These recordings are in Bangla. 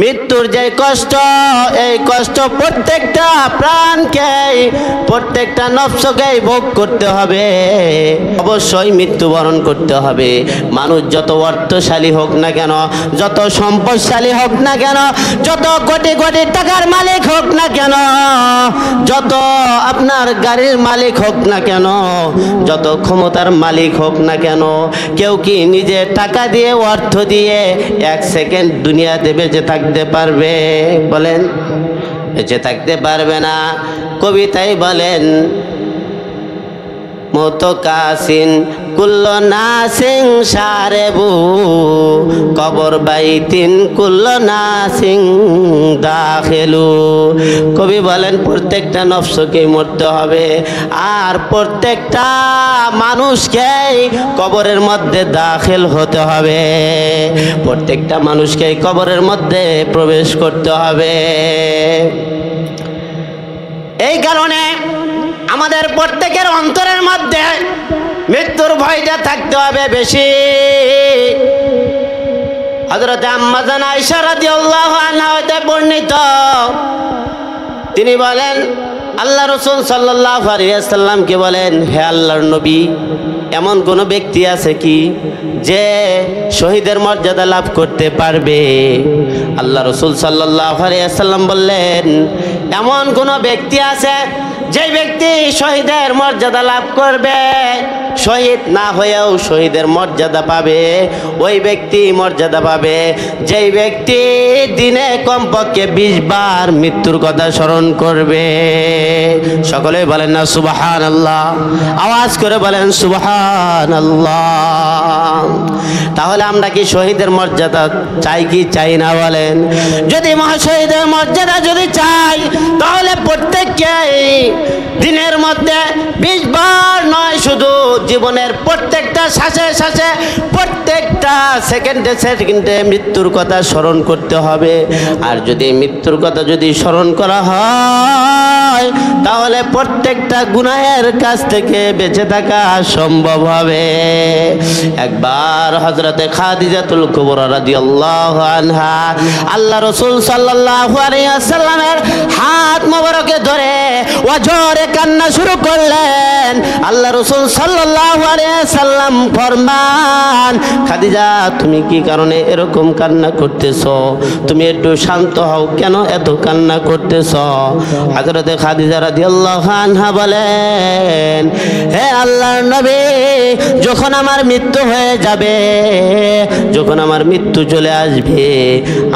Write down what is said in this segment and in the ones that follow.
মৃত্যুর যে কষ্ট, এই কষ্ট প্রত্যেকটা প্রাণকে, প্রত্যেকটা নফসকে ভোগ করতে হবে। অবশ্যই মৃত্যুবরণ করতে হবে। মানুষ যত অর্থশালী হোক না কেন, যত সম্পদশালী হোক না কেন, যত কোটি কোটি টাকার মালিক হোক না কেন, যত আপনার গাড়ির মালিক হোক না কেন, যত ক্ষমতার মালিক হোক না কেন, কেউ কি নিজে টাকা দিয়ে, অর্থ দিয়ে এক সেকেন্ড দুনিয়াতে বেঁচে থাকতে পারবে? বলেন, বেঁচে থাকতে পারবে না। কবিতাই বলেন, মতো কাসিন কুল্ল নাসিং সারেবু, কবর বাইতিন কুল্ল নাসিং দাখিলু। কবি বলেন প্রত্যেকটা নফসকে মরতে হবে, আর প্রত্যেকটা মানুষকেই কবরের মধ্যে দাখিল হতে হবে। প্রত্যেকটা মানুষকে কবরের মধ্যে প্রবেশ করতে হবে। এই কারণে আমাদের প্রত্যেকের অন্তরের মধ্যে মৃত্যুর ভয়টা থাকতে হবে বেশি। হযরত আম্মা জান আয়েশা রাদিয়াল্লাহু আনহা হতে বর্ণিত, তিনি বলেন, আল্লাহ রাসূল সাল্লাল্লাহু আলাইহি ওয়াসাল্লামকে বলেন, হে আল্লাহর নবী, এমন কোন ব্যক্তি আছে কি যে শহীদের মর্যাদা লাভ করতে পারবে? আল্লাহ রাসূল সাল্লাল্লাহু আলাইহি ওয়াসাল্লাম বললেন, এমন কোন ব্যক্তি আছে যে ব্যক্তি শহীদের মর্যাদা লাভ করবে, শহীদ না হয়েও শহীদের মর্যাদা পাবে। ওই ব্যক্তি মর্যাদা পাবে যেই ব্যক্তি দিনে কমপক্ষে 20 বার মৃত্যুর কথা স্মরণ করবে। সকলে বলেন না সুবহানাল্লাহ? আওয়াজ করে বলেন সুবহানাল্লাহ। তাহলে আমরা কি শহীদের মর্যাদা চাই কি চাই না? বলেন, যদি মহাশহীদের মর্যাদা যদি চাই, তাহলে প্রত্যেককেই দিনের মধ্যে 20 বার নয়, শুধু জীবনের প্রত্যেকটা শ্বাসে শ্বাসে, প্রত্যেকটা সেকেন্ডে সেকেন্ডে মৃত্যুর কথা স্মরণ করতে হবে। আর যদি মৃত্যুর কথা যদি স্মরণ করা হয়, তাহলে প্রত্যেকটা গুনাহের কাছ থেকে বেঁচে থাকা সম্ভব হবে। একবার হযরতে খাদিজাতুল কুবরা রাদিয়াল্লাহু আনহা আল্লাহ রাসূল সাল্লাল্লাহু আলাইহি ওয়াসাল্লামের হাত মোবারকে ধরে ওয়াজরে কান্না শুরু করলেন। আল্লাহ রাসূল সাল্লাল্লাহু আলাইহি ওয়াসাল্লাম ফরমান, খাদিজা, তুমি কি কারণে এরকম কান্না করতেছো? তুমি একটু শান্ত হও, কেন এত কান্না করতেছো? হযরতে খাদিজা রাদিয়াল্লাহু আনহা বলেন, হে আল্লাহর নবী, যখন আমার মৃত্যু হয়ে যাবে, যখন আমার মৃত্যু চলে আসবে,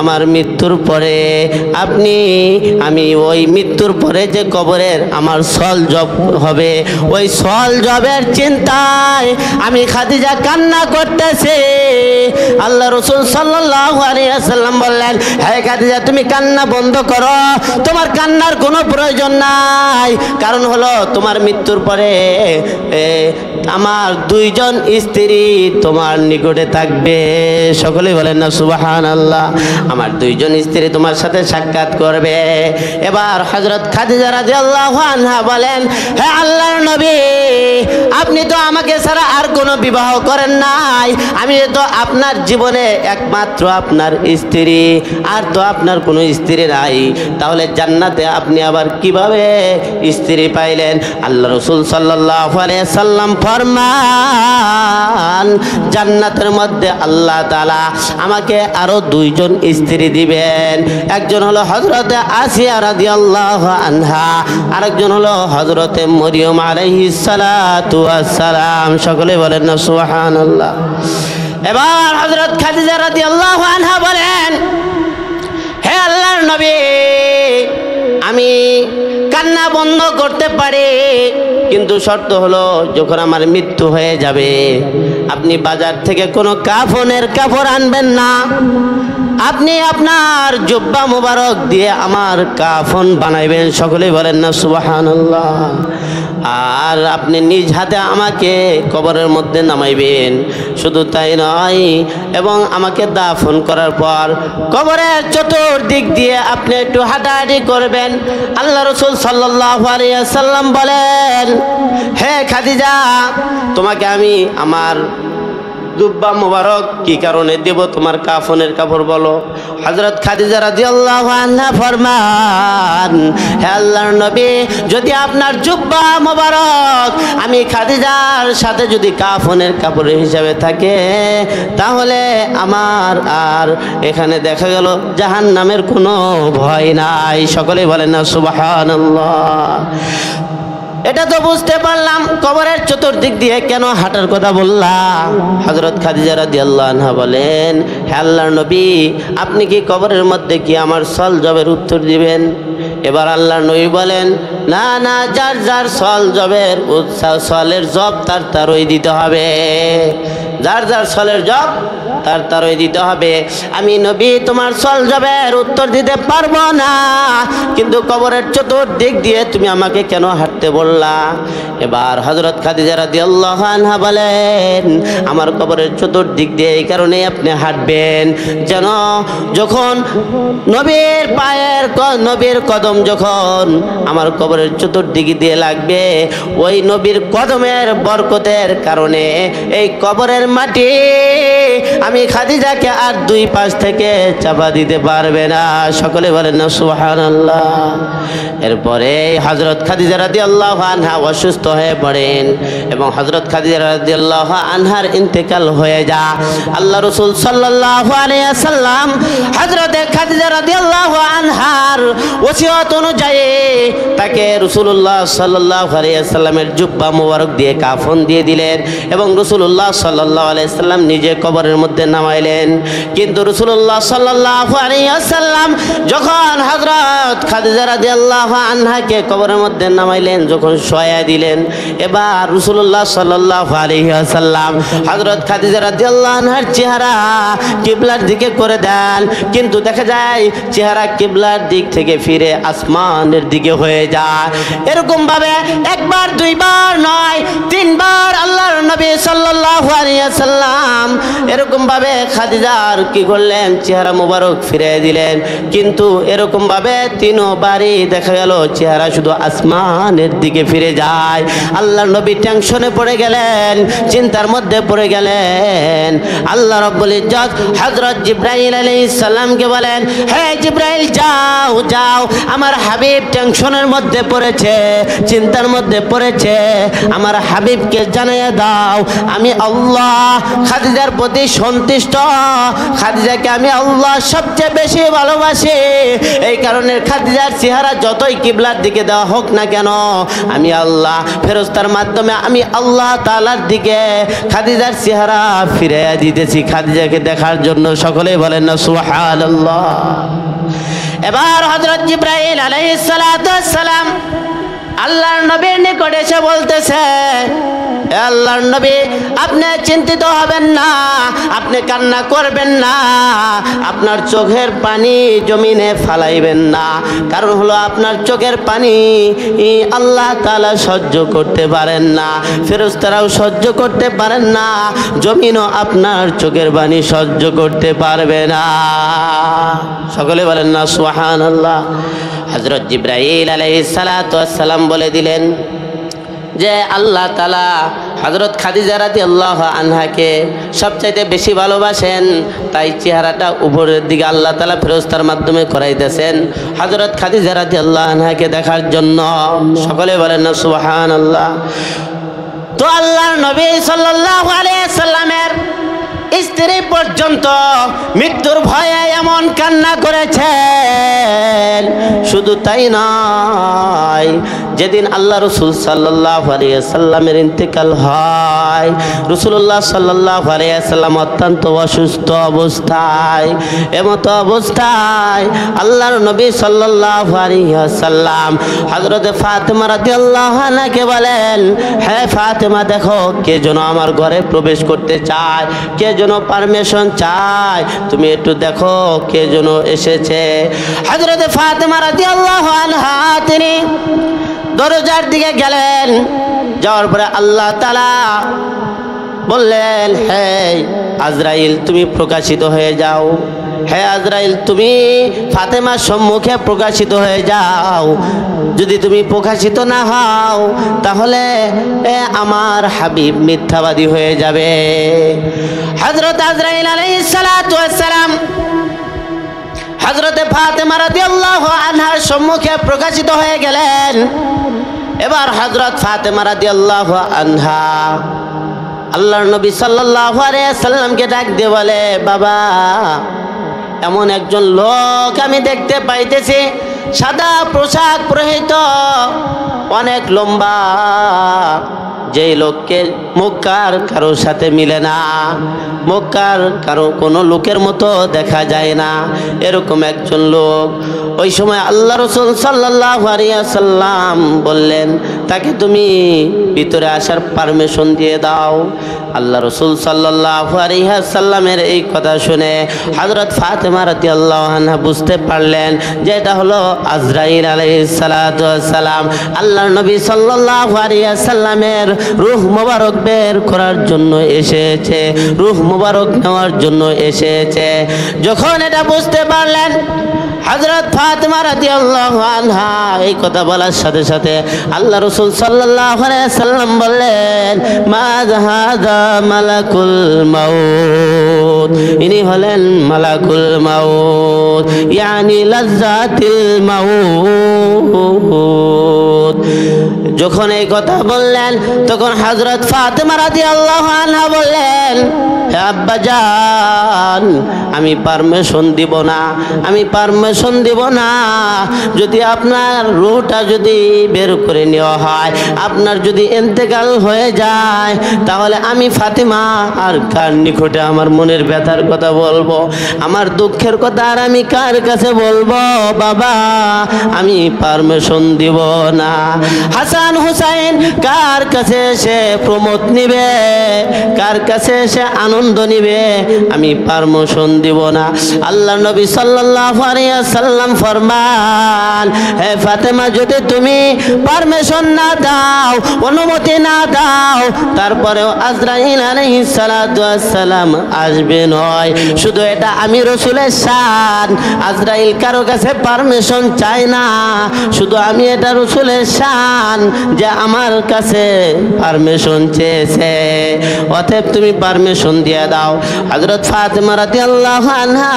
আমার মৃত্যুর পরে আমি ওই মৃত্যুর পরে যে কবরের আমার সল জব হবে, ওই সল জবের চিন্তায় আমি খাদিজা কান্না করতেছি। আল্লাহ রাসূল সাল্লাল্লাহু আলাইহি ওয়াসাল্লাম বললেন, হে খাদিজা, তুমি কান্না বন্ধ করো, তোমার কান্নার কোনো প্রয়োজন নাই। কারণ হলো, তোমার মৃত্যুর পরে আমার 2 জন স্ত্রী তোমার নিকটে থাকবে। সকলেই বলেন না সুবহানাল্লাহ? আমার 2 জন স্ত্রী তোমার সাথে সাক্ষাৎ করবে। এবার হযরত খাদিজা রাদিয়াল্লাহু আনহা বলেন, হে আল্লাহর নবী, আপনি তো আমাকে ছাড়া আর কোনো বিবাহ করেন নাই, আমি তো আপনার জীবনে একমাত্র আপনার স্ত্রী, আর তো আপনার কোনো স্ত্রী নাই, তাহলে জান্নাতে আপনি আবার কিভাবে স্ত্রী পাইলেন? আল্লাহ রাসূল সাল্লাল্লাহু আলাইহি ওয়াসাল্লাম ফরমান, জান্নাতের মধ্যে আল্লাহ তাআলা আমাকে আরো 2 জন স্ত্রী দিবেন। একজন হলো হযরতে আসিয়া রাদিয়াল্লাহু আনহা, আরেকজন হলো হযরতে মরিয়ম আলাইহিস সালাতু ওয়াস সালাম। সকলে বলেন না সুবহানাল্লাহ? এবার হযরত খাদিজা রাদিয়াল্লাহু আনহা বলেন, হে আল্লাহর নবী, আমি কান্না বন্ধ করতে পারি, কিন্তু শর্ত হলো, যখন আমার মৃত্যু হয়ে যাবে, আপনি বাজার থেকে কোনো কাফনের কাপড় আনবেন না, আপনি আপনার জুব্বা মুবারক দিয়ে আমার কাফন বানাইবেন। সকলেই বলেন না সুবহানাল্লাহ? আর আপনি নিজ হাতে আমাকে কবরের মধ্যে নামাইবেন। শুধু তাই নয়, এবং আমাকে দাফন করার পর কবরের চতুর্দিক দিয়ে আপনি একটু হাঁটাহাঁটি করবেন। আল্লাহ রাসূল সাল্লাল্লাহু আলাইহি ওয়াসাল্লাম বলেন, হে খাদিজা, তোমাকে আমি আমার জুব্বা মোবারক কি কারণে দেব তোমার কাফনের কাপড় বলো। হযরত খাদিজা রাদিয়াল্লাহু আনহা ফরমান, হে আল্লাহর নবী, যদি আপনার জুব্বা মোবারক আমি খাদিজার সাথে যদি কাফনের কাপড় হিসাবে থাকে, তাহলে আমার আর এখানে দেখা গেল জাহান্নামের কোনো ভয় নাই। সকলে বলেন না সুবহানাল্লাহ। এটা তো বুঝতে পারলাম কবরের চতুর্দিক দিয়ে কেন হাঁটার কথা বললাম। হযরত খাদিজা রাদিয়াল্লাহু আনহা বলেন, হে আল্লাহর নবী, আপনি কি কবরের মধ্যে কি আমার সল জবের উত্তর দিবেন? এবার আল্লাহর নবী বলেন, না না, যার যার সল জবের সলের জব তার তারই দিতে হবে, যার যার সলের জব তার তারই দিতে হবে। আমি নবী তোমার সল জবের উত্তর দিতে পারবো না, কিন্তু কবরের চতুর্দিক দিয়ে তুমি আমাকে কেন হাঁটতে বললা? এবার হযরত খাদিজা রাদিয়াল্লাহু আনহা বলেন, আমার কবরের চতুর্দিক দিয়ে এই কারণে আপনি হাঁটবেন যেন যখন নবীর পায়ের নবীর কদম যখন আমার কবরের চতুর্দিক দিয়ে লাগবে, ওই নবীর কদমের বরকতের কারণে এই কবরের মাটি আমি খাদিজাকে আর দুই পাশ থেকে চাপা দিতে পারবে না। সকলে বলেন না সুবহানাল্লাহ। এরপরে হযরত খাদিজা রাদিয়াল্লাহু আনহা অসুস্থ হয়ে পড়েন এবং হযরত খাদিজা রাদিয়াল্লাহু আনহার ইন্তেকাল হয়ে যায়। আল্লাহ রাসূল সাল্লাল্লাহু আলাইহি ওয়াসাল্লাম হযরত খাদিজা রাদিয়াল্লাহু আনহার ওসিয়ত অনুযায়ী তাকে রাসূলুল্লাহ সাল্লাল্লাহু আলাইহি ওয়াসাল্লামের জুব্বা মোবারক দিয়ে কাফন দিয়ে দিলেন এবং রাসূলুল্লাহ সাল্লাল্লাহু আলাইহি ওয়াসাল্লাম নিজে কবরের মধ্যে নামাইলেন। কিন্তু রাসূলুল্লাহ সাল্লাল্লাহু আলাইহি ওয়াসাল্লাম যখন হযরত খাদিজা রাদিয়াল্লাহু আনহাকে কবরের মধ্যে নামাইলেন, যখন শোয়া দিলেন, এবার রাসূলুল্লাহ সাল্লাল্লাহু আলাইহি ওয়াসাল্লাম হযরত খাদিজা রাদিয়াল্লাহু আনহার চেহারা কিবলার দিকে করে দেন, কিন্তু দেখা যায় চেহারা কিবলার দিক থেকে ফিরে আসমানের দিকে হয়ে যায়। এরকম ভাবে একবার দুইবার নয়, তিনবার আল্লাহর নবী সাল্লাল্লাহু আলাইহি ওয়াসাল্লাম এরকম ভাবে খাদিজার কি করলেন, চেহারা মোবারক ফিরে দিলেন, কিন্তু এরকম ভাবে তিনবারই দেখা গেল চেহারা শুধু আসমানের দিকে ফিরে যায়। আল্লাহর নবী টেনশনে পড়ে গেলেন, চিন্তার মধ্যে পড়ে গেলেন। আল্লাহ রাব্বুল ইজ্জত হযরত জিবরাইল আলাইহিস সালামকে বলেন, হে জিবরাইল, যাও যাও, আমার হাবিব টেনশনের মধ্যে পড়েছে, চিন্তার মধ্যে পড়েছে, আমার হাবিবকে জানিয়ে দাও আমি আল্লাহ খাদিজার প্রতি সন্তুষ্ট, খাদিজাকে আমি আল্লাহ সবচেয়ে বেশি ভালোবাসি, এই কারণে খাদিজার চেহারা যতই কিবলার দিকে দেওয়া হোক না কেন, আমি আল্লাহ ফেরেশতার মাধ্যমে আমি আল্লাহ তাআলার দিকে খাদিজার চেহারা ফিরিয়ে দিতেছি খাদিজাকে দেখার জন্য। সকলেই বলেন না সুবহানাল্লাহ। এবার হযরত জিবরাইল আলাইহিস সালাতু ওয়াস সালাম আল্লাহর নবীর নিকট এসে বলতেছে, আল্লাহর নবী, আপনি চিন্তিত হবেন না, আপনি কান্না করবেন না, আপনার চোখের পানি জমিনে ফালাইবেন না, কারণ হলো আপনার চোখের পানি আল্লাহ তাআলা সহ্য করতে পারেন না, ফেরেশতারাও সহ্য করতে পারেন না, জমিনও আপনার চোখের পানি সহ্য করতে পারবে না। সকলে বলেন না সুবহানাল্লাহ। হযরত জিবরাইল আলাইহিস সালাতু ওয়াস সালাম বলে দিলেন যে আল্লাহ তাআলা হযরত খাদিজা রাদিয়াল্লাহু আনহাকে সবচাইতে বেশি ভালোবাসেন, তাই চেহারাটা উপরের দিকে আল্লাহ তাআলা ফেরেশতার মাধ্যমে করাইতেছেন হযরত খাদিজা রাদিয়াল্লাহু আনহাকে দেখার জন্য। সকলে বলেন না সুবহানাল্লাহ। তো আল্লাহর নবী সাল্লাল্লাহু আলাইহি ওয়াসাল্লামের স্ত্রী পর্যন্ত মৃত্যুর ভয়ে এমন কান্না করেছেন। শুধু তাই নয়, যেদিন আল্লাহ রাসূল সাল্লাল্লাহু আলাইহি ওয়াসাল্লামের ইন্তেকাল হয়, রাসূলুল্লাহ সাল্লাল্লাহু আলাইহি ওয়াসাল্লাম অত্যন্ত অসুস্থ অবস্থায়, এমতো অবস্থায় আল্লাহর নবী সাল্লাল্লাহু আলাইহি ওয়াসাল্লাম হযরত ফাতেমা রাদিয়াল্লাহু আনহাকে বলেন, হে ফাতেমা, দেখো কে যেন আমার ঘরে প্রবেশ করতে চায়, কে যেন পারমিশন চায়, তুমি একটু দেখো কে যেন এসেছে। হযরত ফাতেমা রাদিয়াল্লাহু আনহা তিনি দরজার দিকে গেলেন, যাওয়ার পরে আল্লাহ তাআলা বললেন, হে আজরাইল, তুমি প্রকাশিত হয়ে যাও। হে আজরাইল, তুমি ফাতেমার সম্মুখে প্রকাশিত হয়ে যাও। যদি তুমি প্রকাশিত না হও তাহলে আমার হাবিব মিথ্যাবাদী হয়ে যাবে। হযরত আজরাইল আলাইহিস সালাতু ওয়াস সালাম হযরতে ফাতেমা রাদিয়াল্লাহু আনহার সম্মুখে প্রকাশিত হয়ে গেলেন। এবার হযরত ফাতেমা রাদিয়াল্লাহু আনহা আল্লাহর নবী সাল্লাল্লাহু আলাইহি সাল্লামকে ডাক দিয়ে বলে, বাবা, এমন একজন লোক আমি দেখতে পাইতেছি, সাদা পোশাক পরিহিত, অনেক লম্বা, যেই লোককে মক্কার কারোর সাথে মিলে না, মক্কার কারো কোনো লোকের মতো দেখা যায় না, এরকম একজন লোক। ওই সময় আল্লাহ রাসূল সাল্লাল্লাহু আলাইহি সাল্লাম বললেন, তাকে তুমি ভিতরে আসার পারমিশন দিয়ে দাও। আল্লাহ রাসূল সাল্লাল্লাহু আলাইহি সাল্লামের এই কথা শুনে হযরত ফাতেমা রাদিয়াল্লাহু আনহা বুঝতে পারলেন যে এটা হলো আজরাইল আলাইহিস সালাতু ওয়াস সালাম, আল্লাহর নবী সাল্লাল্লাহু আলাইহি সাল্লামের রূহ মুবারক বের করার জন্য এসেছে, রূহ মুবারক নেওয়ার জন্য এসেছে। যখন এটা বুঝতে পারলেন হযরত ফাতেমা রাদিয়াল্লাহু আনহা এই কথা বলার সাথে সাথে আল্লাহ রাসূল সাল্লাল্লাহু আলাইহি সাল্লাম বললেন, মা হাযা মালাকুল মাউত, ইনি হলেন মালাকুল মাউত, ইয়ানি লাজ্জাতিল মাউত। যখন এই কথা বললেন তখন হযরত ফাতেমা রাদিয়াল্লাহু আনহা বললেন, হে আব্বাজান, আমি পারমিশন দিব না, আমি পারমিশন দিব না। যদি আপনার রূহটা যদি বের করে নেওয়া হয়, আপনার যদি ইন্তেকাল হয়ে যায়, তাহলে আমি ফাতেমা আর কার নিকটে আমার মনের ব্যথার কথা বলবো, আমার দুঃখের কথা আর আমি কার কাছে বলবো? বাবা, আমি পারমিশন দিব না। হাসান হুসাইন কার কাছে এসে প্রমোদ নিবে, কার কাছে এসে আনন্দ নিবে, আমি পারমিশন দিব না। আল্লাহ নবী সাল্লাল্লাহু আলাইহি সাল্লাম ফরমান, হে ফাতেমা, যদি তুমি পারমিশন না দাও, অনুমতি না দাও, তারপরেও আজরাইল আলাইহিস সালাতু ওয়াস সালাম আসবে নয়। শুধু এটা আমি রাসূলের শান, আজরাইল কারো কাছে পারমিশন চায় না, শুধু আমি এটা রাসূলের শান যে আমার কাছে পারমিশন চেয়েছে, অতএব তুমি পারমিশন দিয়ে দাও। হযরত ফাতেমা রাদিয়াল্লাহু আনহা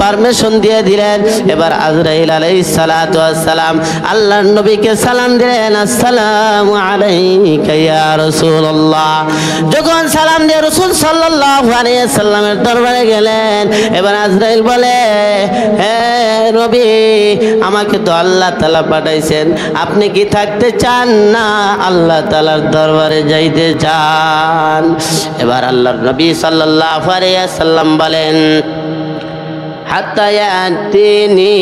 পারমিশন দিয়ে দিলেন। এবার আজরাইল আলাইহিস সালাতু ওয়াস সালাম আল্লাহর নবীকে সালাম দিলেন, আসসালামু আলাইকা ইয়া রাসূলুল্লাহ। যখন সালাম দিয়ে রাসূল সাল্লাল্লাহু আলাইহি সাল্লামের দরবারে গেলেন, এবার আজরাইল বলে, হে নবী, আমাকে তো আল্লাহ তাআলা পাঠাইছেন, আপনি কি থাকতে চান না আল্লাহ তাআলার দরবারে যাইতে চান? এবার আল্লাহর নবী সাল্লাল্লাহু আলাইহি সাল্লাম বলেন, হাত্তা ইয়াতিনি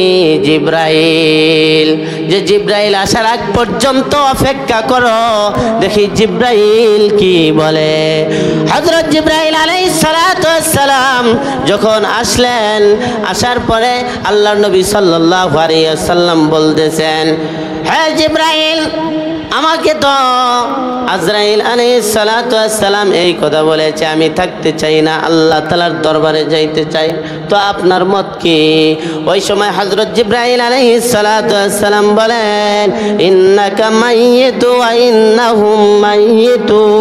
জিবরাইল, যে জিবরাইল আসার আগ পর্যন্ত অপেক্ষা করো, দেখি জিবরাইল কি বলে। হযরত জিবরাইল আলাইহিস সালাতু ওয়াস সালাম যখন আসলেন, আসার পরে আল্লাহর নবী সাল্লাল্লাহু আলাইহি সাল্লাম বলতেছেন, হে জিবরাইল, আমাকে তো আজরাইল আলাইহিস সালাতু ওয়াস সালাম এই কথা বলেছে, আমি থাকতে চাই না, আল্লাহ তাআলার দরবারে যাইতে চাই, তো আপনার মত কি? ওই সময় হযরত জিবরাইল আলাইহিস সালাতু ওয়াস সালাম বলেন, ইন্নাকা মাইয়িতু ওয়া ইন্নাহুম মাইয়িতুন।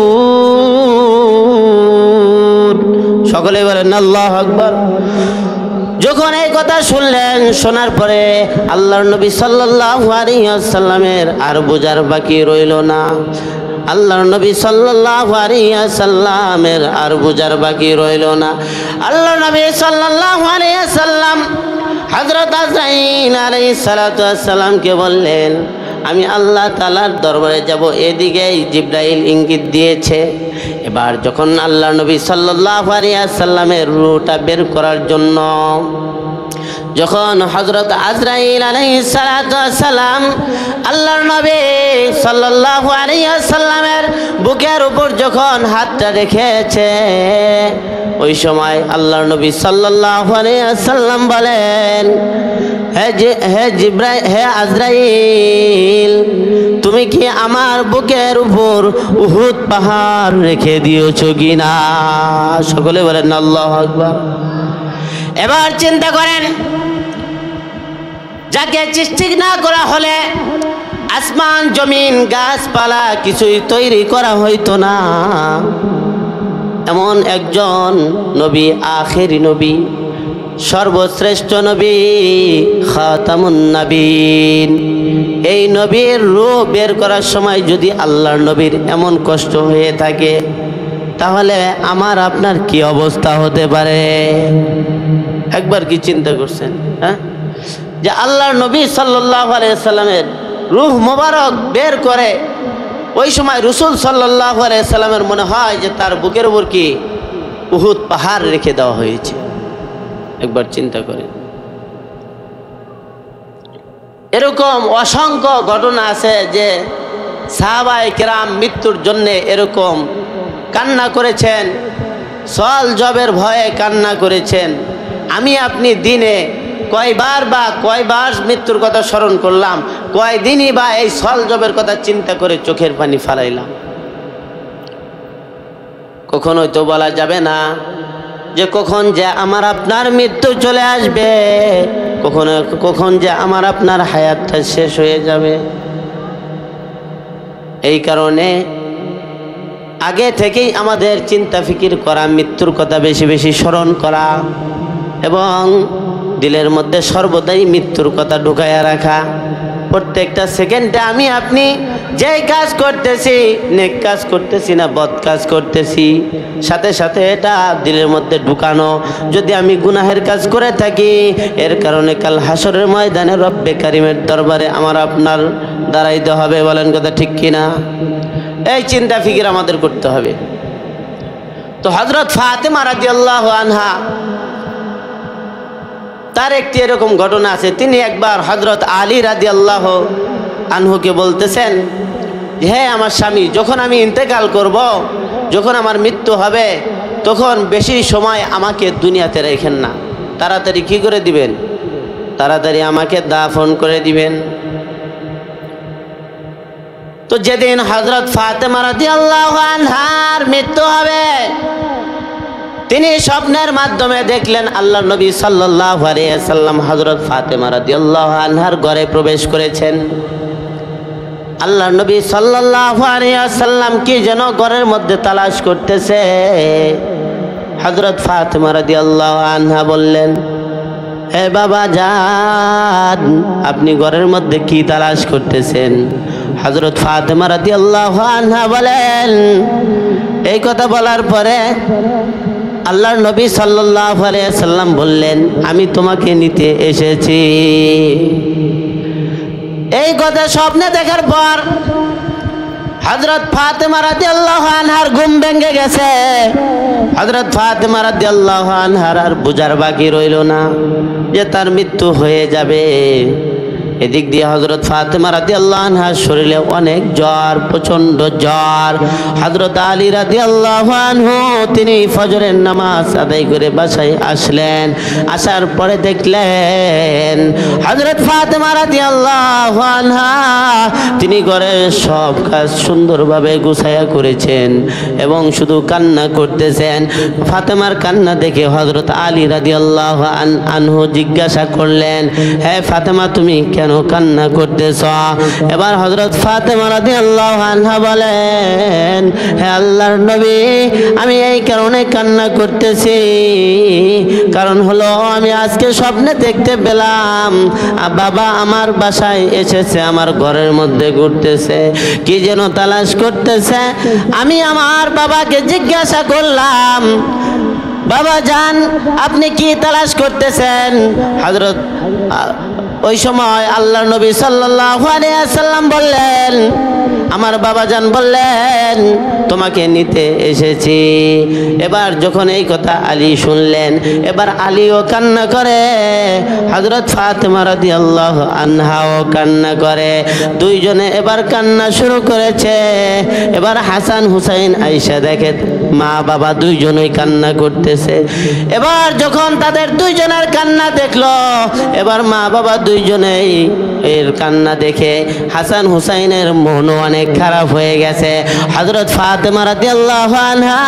সকলে বলেন আল্লাহু আকবার। যখন এই কথা শুনলেন, শোনার পরে আল্লাহর নবী সাল্লাল্লাহু আলাইহি ওয়াসাল্লামের আর বোঝার বাকি রইল না, আল্লাহর নবী সাল্লাল্লাহু আলাইহি ওয়াসাল্লামের আর বোঝার বাকি রইল না। আল্লাহর নবী সাল্লাল্লাহু আলাইহি ওয়াসাল্লাম হযরত আজরাইল আলাইহিস সালাতু ওয়াস সালামকে বললেন, আমি আল্লাহ তাআলার দরবারে যাব, এদিকেই জিবরাইল ইঙ্গিত দিয়েছে। এবার যখন আল্লাহ নবী সাল্লাল্লাহু আলাইহি ওয়াসাল্লামের রূহটা বের করার জন্য যখন হযরত আজরাইল আলাইহিস সালাতু ওয়াস সালাম আল্লাহর নবী সাল্লাল্লাহু আলাইহি ওয়াসাল্লামের বুকের উপর যখন হাতটা রেখেছে, ওই সময় আল্লাহর নবী সাল্লাল্লাহু আলাইহি ওয়াসাল্লাম বলেন, হে জিবরাইল, হে আজরাইল, তুমি কি আমার বুকের উপর উহুদ পাহাড় রেখে দিয়েছো কিনা? সকলে বলেন আল্লাহু আকবার। এবার চিন্তা করেন, যাকে সৃষ্টি না করা হলে আসমান জমিন গাছপালা কিছুই তৈরি করা হইতো না, এমন একজন নবী, আখেরি নবী, সর্বশ্রেষ্ঠ নবী, খাতামুন নবীন। এই নবীর রূহ বের করার সময় যদি আল্লাহর নবীর এমন কষ্ট হয়ে থাকে, তাহলে আমার আপনার কি অবস্থা হতে পারে? একবার কি চিন্তা করছেন? হ্যাঁ, যে আল্লাহর নবী সাল্লাল্লাহু আলাইহি সাল্লামের রূহ মোবারক বের করে, ওই সময় রাসূল সাল্লাল্লাহু আলাইহি সাল্লামের মনে হয় যে তার বুকের উপর কি উহুদ পাহাড় রেখে দেওয়া হয়েছে। একবার চিন্তা করেন। এরকম অসংখ্য ঘটনা আছে যে সাহাবায়ে কেরাম মৃত্যুর জন্য এরকম কান্না করেছেন, সওয়াল জবের ভয়ে কান্না করেছেন। আমি আপনি দিনে কয়বার মৃত্যুর কথা স্মরণ করলাম, কয়দিনই বা এই সওয়াল জবের কথা চিন্তা করে চোখের পানি ফালাইলাম। কখনোই তো বলা যাবে না যে কখন যে আমার আপনার মৃত্যু চলে আসবে, কখন যে আমার আপনার হায়াতটা শেষ হয়ে যাবে। এই কারণে আগে থেকেই আমাদের চিন্তা ফিকির করা, মৃত্যুর কথা বেশি বেশি স্মরণ করা এবং দিলের মধ্যে সর্বদাই মৃত্যুর কথা ঢুকাইয়া রাখা। প্রত্যেকটা সেকেন্ডে আমি আপনি যেই কাজ করতেছি, নেক কাজ করতেছি না বদ কাজ করতেছি, সাথে সাথে এটা দিলের মধ্যে ঢুকানো। যদি আমি গুনাহের কাজ করে থাকি, এর কারণে কাল হাসরের ময়দানে রব্বে কারিমের দরবারে আমার আপনার দাঁড়াইতে হবে। বলেন কথা ঠিক কিনা? এই চিন্তা ফিকির আমাদের করতে হবে। তো হযরত ফাতেমা রাদিয়াল্লাহু আনহা, তার একটি এরকম ঘটনা আছে। তিনি একবার হযরত আলী রাদিয়াল্লাহু আনহুকে বলতেছেন, হে আমার স্বামী, যখন আমি ইন্তেকাল করব, যখন আমার মৃত্যু হবে, তখন বেশি সময় আমাকে দুনিয়াতে রেখেন না, তাড়াতাড়ি কি করে দিবেন? তাড়াতাড়ি আমাকে দাফন করে দিবেন। তো যেদিন হযরত ফাতেমা রাদিয়াল্লাহু আনহার মৃত্যু হবে, তিনি স্বপ্নের মাধ্যমে দেখলেন আল্লাহর নবী সাল্লাল্লাহু আলাইহি ওয়াসাল্লাম হযরত ফাতেমা রাদিয়াল্লাহু আনহার ঘরে প্রবেশ করেছেন। আল্লাহর নবী সাল্লাল্লাহু আলাইহি ওয়াসাল্লাম কি যেন ঘরের মধ্যে তালাশ করতেছে। হযরত ফাতেমা রাদিয়াল্লাহু আনহা বললেন, হে বাবা জান, আপনি ঘরের মধ্যে কি তালাশ করতেছেন? হযরত ফাতেমা রাদিয়াল্লাহু আনহা বলেন, এই কথা বলার পরে আল্লাহর নবী সাল্লাল্লাহু আলাইহি ওয়াসাল্লাম বললেন, আমি তোমাকে নিতে এসেছি। এই কথা স্বপ্নে দেখার পর হযরত ফাতেমা রাদিয়াল্লাহু আনহার ঘুম ভেঙে গেছে। হযরত ফাতেমা রাদিয়াল্লাহু আনহার আর বুঝার বাকি রইল না যে তার মৃত্যু হয়ে যাবে। এদিক দিয়ে হযরত ফাতেমা রাদিয়াল্লাহু আনহার শরীরে অনেক জ্বর, প্রচন্ড জ্বর। হযরত আলী রাদিয়াল্লাহু আনহু তিনি ফজরের নামাজ আদায় করে বাসায় আসলেন। আসার পরে দেখলেন হযরত ফাতেমা রাদিয়াল্লাহু আনহা তিনি ঘরের সব কাজ সুন্দরভাবে গুছায়া করেছেন এবং শুধু কান্না করতেছেন। ফাতেমার কান্না দেখে হযরত আলী রাদিয়াল্লাহু আনহু জিজ্ঞাসা করলেন, হে ফাতেমা, তুমি কেন কান্না করতেছ? এবার হযরত ফাতেমা রাদিয়াল্লাহু আনহা বলেন, হে আল্লাহর নবী, আমি এই কারণে কান্না করতেছি, কারণ হলো আমি আজকে স্বপ্নে দেখতে পেলাম বাবা আমার বাসায় এসেছে, আমার ঘরের মধ্যে ঘুরতেছে, কি যেন তালাশ করতেছে। আমি আমার বাবাকে জিজ্ঞাসা করলাম, বাবা জান, আপনি কি তালাশ করতেছেন? হযরত ওই সময় আল্লাহর নবী সাল্লাল্লাহু আলাইহি ওয়াসাল্লাম বললেন, আমার বাবা জান বললেন, তোমাকে নিতে এসেছি। এবার যখন এই কথা আলী শুনলেন, এবার আলীও কান্না করে, হযরত ফাতেমা রাদিয়াল্লাহু আনহাও কান্না করে। দুইজনে এবার কান্না শুরু করেছে। এবার হাসান হুসাইন আয়েশা দেখে মা বাবা দুইজনেই কান্না করতেছে। এবার যখন তাদের দুইজনের কান্না দেখলো, এবার মা বাবা দুইজনেই এর কান্না দেখে হাসান হুসাইনের মনও অনেক খারাপ হয়ে গেছে। হযরত ফাতেমা রাদিয়াল্লাহু আনহা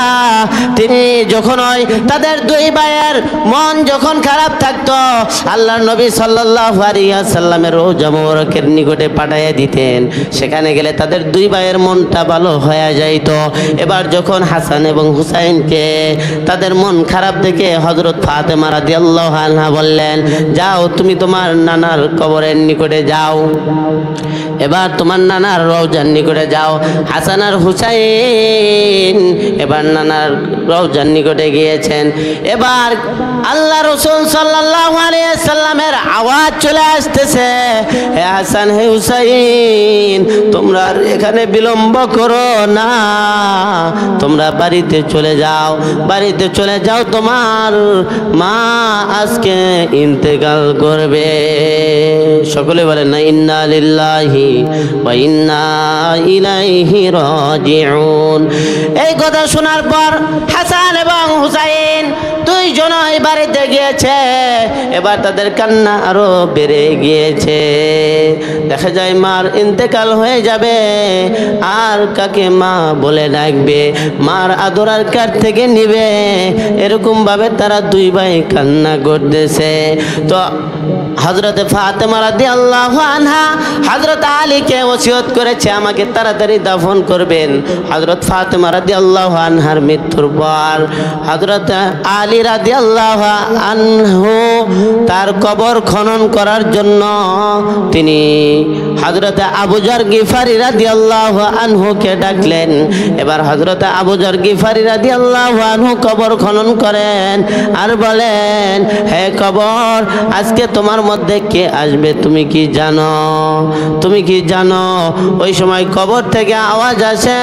তিনি যখন তাদের দুই ভাইয়ের মন যখন খারাপ থাকতো, আল্লাহর নবী সাল্লাল্লাহু আলাইহি ওয়াসাল্লামের রওজা মুবারকের নিকটে পাঠিয়ে দিতেন। সেখানে গেলে তাদের দুই ভাইয়ের মনটা ভালো হয়ে যাইত। এবার যখন হাসান এবং হুসাইনকে তাদের মন খারাপ দেখে হযরত ফাতেমা রাদিয়াল্লাহু আনহা বললেন, যাও তুমি তোমার নানার কবরের নিকটে যাও, এবার তোমার নানার রওজার নিকটে যাও। হাসান আর হুসাইন এবার নানার রওজার নিকটে গিয়েছেন। এবার আল্লাহ রাসূল সাল্লাল্লাহু আলাইহি সাল্লামের আওয়াজ চলে আসতেছে, হে হাসান হে হুসাইন, তোমরা এখানে বিলম্ব করো না, তোমরা বাড়িতে চলে যাও, বাড়িতে চলে যাও, তোমার মা আজকে ইন্তেকাল করবে। সকলে বলেন না ইন্না লিল্লাহি ওয়া ইন্না ইলাইহি রাজিউন। এই কথা শোনার পর হাসান এবং হুসাইন দুইজনই বাড়িতে গিয়েছে। এবার তাদের কান্না আরো বেড়ে গিয়েছে। দেখা যায় মার ইন্তেকাল হয়ে যাবে, আর কাকে মা বলে ডাকবে, মার আদর আর কার থেকে নিবে, এরকম ভাবে তারা দুই ভাই কান্না করতেছে। তো হযরত ফাতেমা রাদিয়াল্লাহু আনহা হযরত আলীকে ওসিয়ত করেছে আমাকে তাড়াতাড়ি দাফন করবেন। হযরত ফাতেমা রাদিয়াল্লাহু আনহার মৃত্যুর পর হযরত আলী রাদিয়াল্লাহু আনহু তার কবর খনন করার জন্য তিনি হযরত আবু যর গিফারি রাদিয়াল্লাহু আনহুকে ডাকলেন। এবার হযরত আবু যর গিফারি রাদিয়াল্লাহু আনহু কবর খনন করেন আর বলেন, হে কবর, আজকে তোমার মধ্যে কে আসবে তুমি কি জানো? তুমি কি জানো? ওই সময় কবর থেকে আওয়াজ আসে,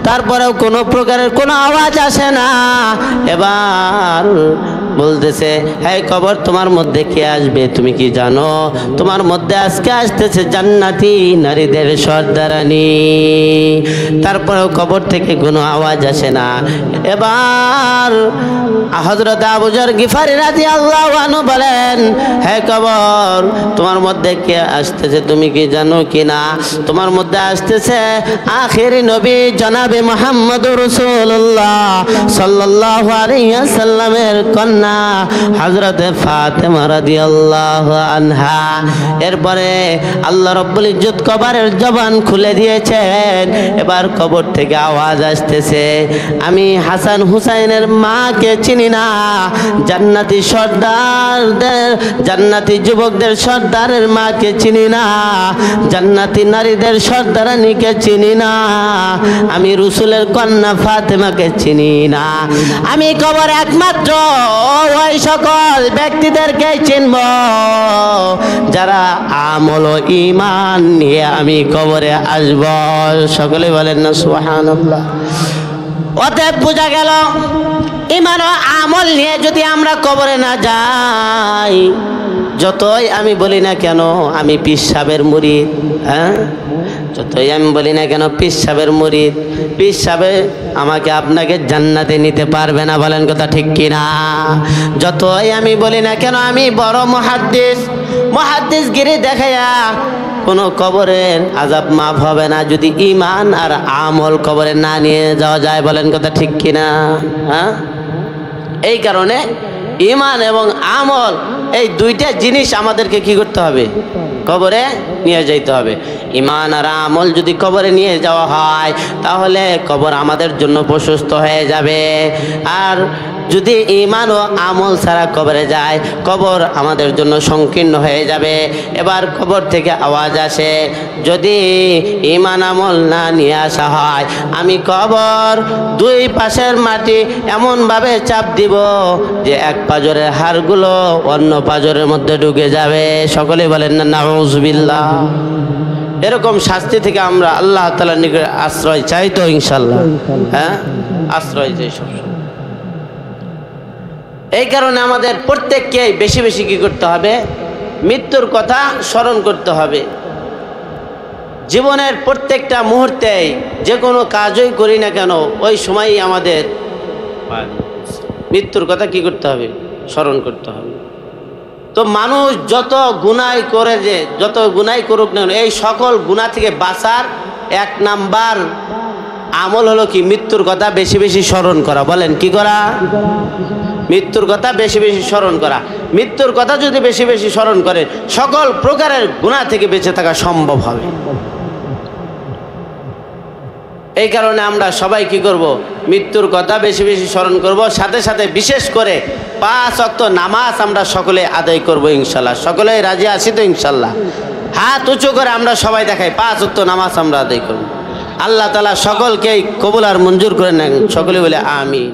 তারপরেও কোনো প্রকারের কোনো আওয়াজ আসে না। এবার বলতেছে, হ্যাঁ কবর, তোমার মধ্যে কে আসবে তুমি কি জানো? তোমার মধ্যে আজকে আসতেছে জান্নাতি নারীদের সর্দারানী। তারপরেও কবর থেকে কোনো আওয়াজ আসে না। এবার হযরত আবু যর গিফারি রাদিয়াল্লাহু আনহু বলেন, হ্যাঁ কবর, তোমার মধ্যে কে আসতেছে তুমি কি জানো কি না? তোমার মধ্যে আসতেছে আখিরি নবী জনাবে মুহাম্মদুর রাসূলুল্লাহ সাল্লাল্লাহু আলাইহি ওয়াসাল্লামের কন্যা হযরত ফাতেমা রাদিয়াল্লাহু আনহা। এরপরে আল্লাহ রাব্বুল ইজ্জত কবরের জবান খুলে দিয়েছেন। এবার কবর থেকে আওয়াজ আসতেছে, আমি হাসান হুসাইনের মাকে চিনি না, জান্নাতি সর্দারদের, জান্নাতি যুবকদের সর্দারের মাকে চিনি না, জান্নাতি নারীদের সর্দারানীকে চিনি না, আমি রাসূলের কন্যা ফাতেমাকে চিনি না। আমি কবর একমাত্র ওই সকল ব্যক্তিদেরকে চিনব যারা আমল ও ঈমান নিয়ে আমি কবরে আসব। সকলে বলেন না সুবহানাল্লাহ। অতএব বোঝা গেল ঈমান ও আমল নিয়ে যদি আমরা কবরে না যাই, যতই আমি বলি না কেন আমি পীর সাহেবের মুরিদ, হ্যাঁ, যতই আমি বলি না কেন পীর সাহেবের মুরিদ, পীর সাহেব আমাকে আপনাকে জান্নাতে নিতে পারবে না। বলেন কথা ঠিক কিনা? যতই আমি বলি না কেন আমি বড় মুহাদ্দিস, মুহাদ্দিসগিরি দেখাইয়া কোনো কবরের আযাব মাফ হবে না যদি ঈমান আর আমল কবরে না নিয়ে যাওয়া যায়। বলেন কথা ঠিক কিনা? হ্যাঁ, এই কারণে ঈমান এবং আমল এই দুইটা জিনিস আমাদেরকে কি করতে হবে? কবরে নিয়ে যাইতে হবে। ঈমান আর আমল যদি কবরে নিয়ে যাওয়া হয় তাহলে কবর আমাদের জন্য প্রশস্ত হয়ে যাবে, আর যদি ঈমান ও আমল ছাড়া কবরে যায় কবর আমাদের জন্য সংকীর্ণ হয়ে যাবে। এবার কবর থেকে আওয়াজ আসে, যদি ঈমান আমল না নিয়ে আসা হয় আমি কবর দুই পাশের মাটি এমনভাবে চাপ দিব যে এক পাজরের হাড়গুলো অন্য পাজরের মধ্যে ঢুকে যাবে। সকলে বলেন না নাউযুবিল্লাহ। এরকম শাস্তি থেকে আমরা আল্লাহ তাআলার নিকটে আশ্রয় চাই তো ইনশাআল্লাহ, হ্যাঁ, আশ্রয় চাই সবসময়। এই কারণে আমাদের প্রত্যেককে বেশি বেশি কি করতে হবে? মৃত্যুর কথা স্মরণ করতে হবে। জীবনের প্রত্যেকটা মুহূর্তেই যে কোনো কাজই করি না কেন ওই সময়ই আমাদের মৃত্যুর কথা কি করতে হবে? স্মরণ করতে হবে। তো মানুষ যত গুনাহ করে, যে যত গুনাহ করুক না, এই সকল গুনাহ থেকে বাঁচার এক নাম্বার আমল হলো কি? মৃত্যুর কথা বেশি বেশি স্মরণ করা। বলেন কি করা? মৃত্যুর কথা বেশি বেশি স্মরণ করা। মৃত্যুর কথা যদি বেশি বেশি স্মরণ করে, সকল প্রকারের গুনাহ থেকে বেঁচে থাকা সম্ভব হবে। এই কারণে আমরা সবাই কি করব? মৃত্যুর কথা বেশি বেশি স্মরণ করব। সাথে সাথে বিশেষ করে 5 ওয়াক্ত নামাজ আমরা সকলে আদায় করব ইনশাল্লাহ। সকলেই রাজি আছি তো ইনশাল্লাহ? হাত উঁচু করে আমরা সবাই দেখাই 5 ওয়াক্ত নামাজ আমরা আদায় করব। আল্লাহ তাআলা সকলকেই কবুল আর মঞ্জুর করে নেন। সকলে বলে আমিন।